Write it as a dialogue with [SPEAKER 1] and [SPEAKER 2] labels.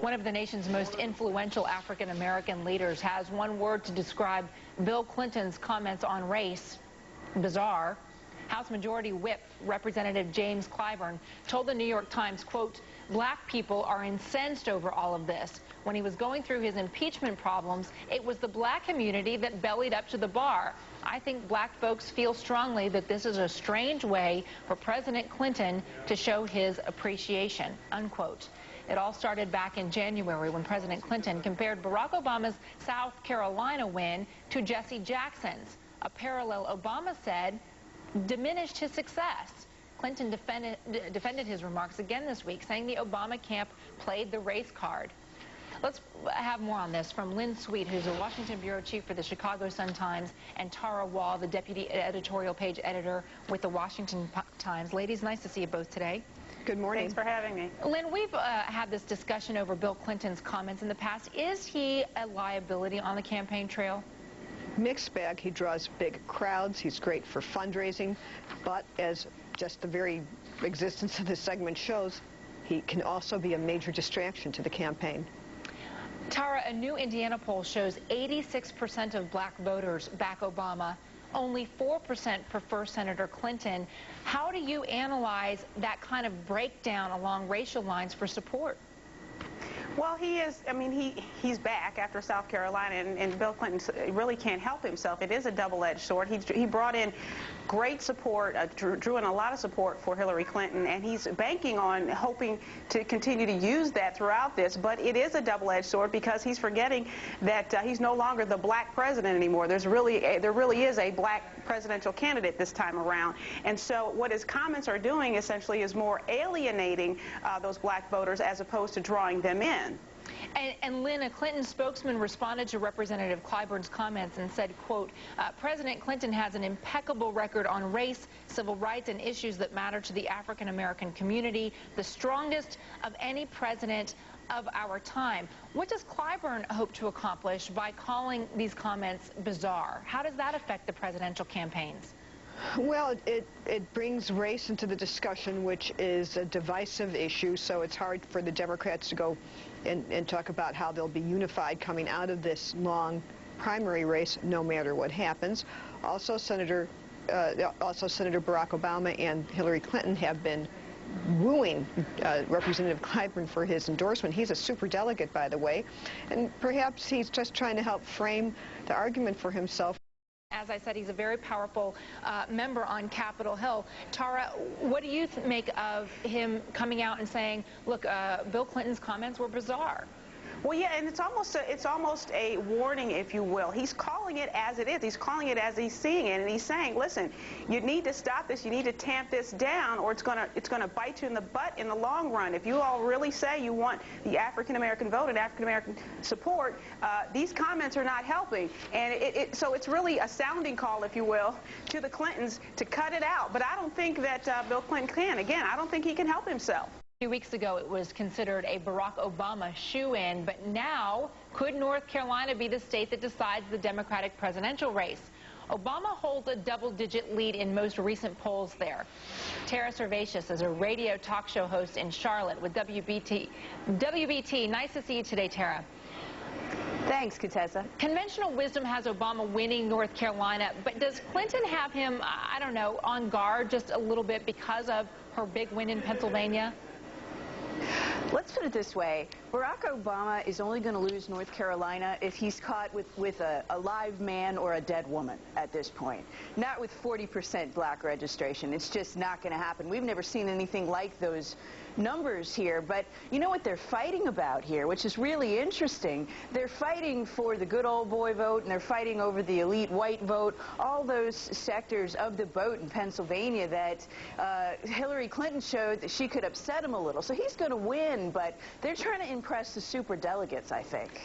[SPEAKER 1] One of the nation's most influential African-American leaders has one word to describe Bill Clinton's comments on race: bizarre. House Majority Whip Representative James Clyburn told the New York Times, quote, "Black people are incensed over all of this. When he was going through his impeachment problems, it was the black community that bellied up to the bar. I think black folks feel strongly that this is a strange way for President Clinton to show his appreciation," unquote. It all started back in January when President Clinton compared Barack Obama's South Carolina win to Jesse Jackson's. A parallel, Obama said, diminished his success. Clinton defended his remarks again this week, saying the Obama camp played the race card. Let's have more on this from Lynn Sweet, who's a Washington bureau chief for the Chicago Sun-Times, and Tara Wall, the deputy editorial page editor with the Washington Times. Ladies, nice to see you both today.
[SPEAKER 2] Good morning.
[SPEAKER 3] Thanks for having me.
[SPEAKER 1] Lynn, we've had this discussion over Bill Clinton's comments in the past. Is he a liability on the campaign trail?
[SPEAKER 2] Mixed bag. He draws big crowds. He's great for fundraising, but as just the very existence of this segment shows, he can also be a major distraction to the campaign.
[SPEAKER 1] Tara, a new Indiana poll shows 86% of black voters back Obama. Only 4% prefer Senator Clinton. How do you analyze that kind of breakdown along racial lines for support?
[SPEAKER 3] Well, he is, I mean, he's back after South Carolina, and Bill Clinton really can't help himself. It is a double-edged sword. He brought in great support, drew in a lot of support for Hillary Clinton, and he's banking on hoping to continue to use that throughout this. But it is a double-edged sword because he's forgetting that he's no longer the black president anymore. There really is a black presidential candidate this time around. And so what his comments are doing essentially is more alienating those black voters as opposed to drawing them in.
[SPEAKER 1] And Lynn, a Clinton spokesman responded to Representative Clyburn's comments and said, quote, President Clinton has an impeccable record on race, civil rights, and issues that matter to the African-American community, the strongest of any president of our time. What does Clyburn hope to accomplish by calling these comments bizarre? How does that affect the presidential campaigns?
[SPEAKER 2] Well, it brings race into the discussion, which is a divisive issue, so it's hard for the Democrats to go and talk about how they'll be unified coming out of this long primary race, no matter what happens. Also, Senator Barack Obama and Hillary Clinton have been wooing Representative Clyburn for his endorsement. He's a superdelegate, by the way, and perhaps he's just trying to help frame the argument for himself.
[SPEAKER 1] As I said, he's a very powerful member on Capitol Hill. Tara, what do you make of him coming out and saying, look, Bill Clinton's comments were bizarre?
[SPEAKER 3] Well, yeah, and it's almost a warning, if you will. He's calling it as it is. He's calling it as he's seeing it, and he's saying, listen, you need to stop this. You need to tamp this down, or it's gonna bite you in the butt in the long run. If you all really say you want the African-American vote and African-American support, these comments are not helping. And so it's really a sounding call, if you will, to the Clintons to cut it out. But I don't think that Bill Clinton can. Again, I don't think he can help himself.
[SPEAKER 1] A few weeks ago, it was considered a Barack Obama shoo-in, but now, could North Carolina be the state that decides the Democratic presidential race? Obama holds a double-digit lead in most recent polls there. Tara Servatius is a radio talk show host in Charlotte with WBT. Nice to see you today, Tara.
[SPEAKER 4] Thanks, Contessa.
[SPEAKER 1] Conventional wisdom has Obama winning North Carolina, but does Clinton have him, I don't know, on guard just a little bit because of her big win in Pennsylvania?
[SPEAKER 4] Let's put it this way. Barack Obama is only going to lose North Carolina if he's caught with a live man or a dead woman at this point. Not with 40% black registration. It's just not going to happen. We've never seen anything like those numbers here. But you know what they're fighting about here, which is really interesting? They're fighting for the good old boy vote, and they're fighting over the elite white vote, all those sectors of the vote in Pennsylvania that Hillary Clinton showed that she could upset him a little. So he's going to win, but they're trying to impress the super delegates, I think.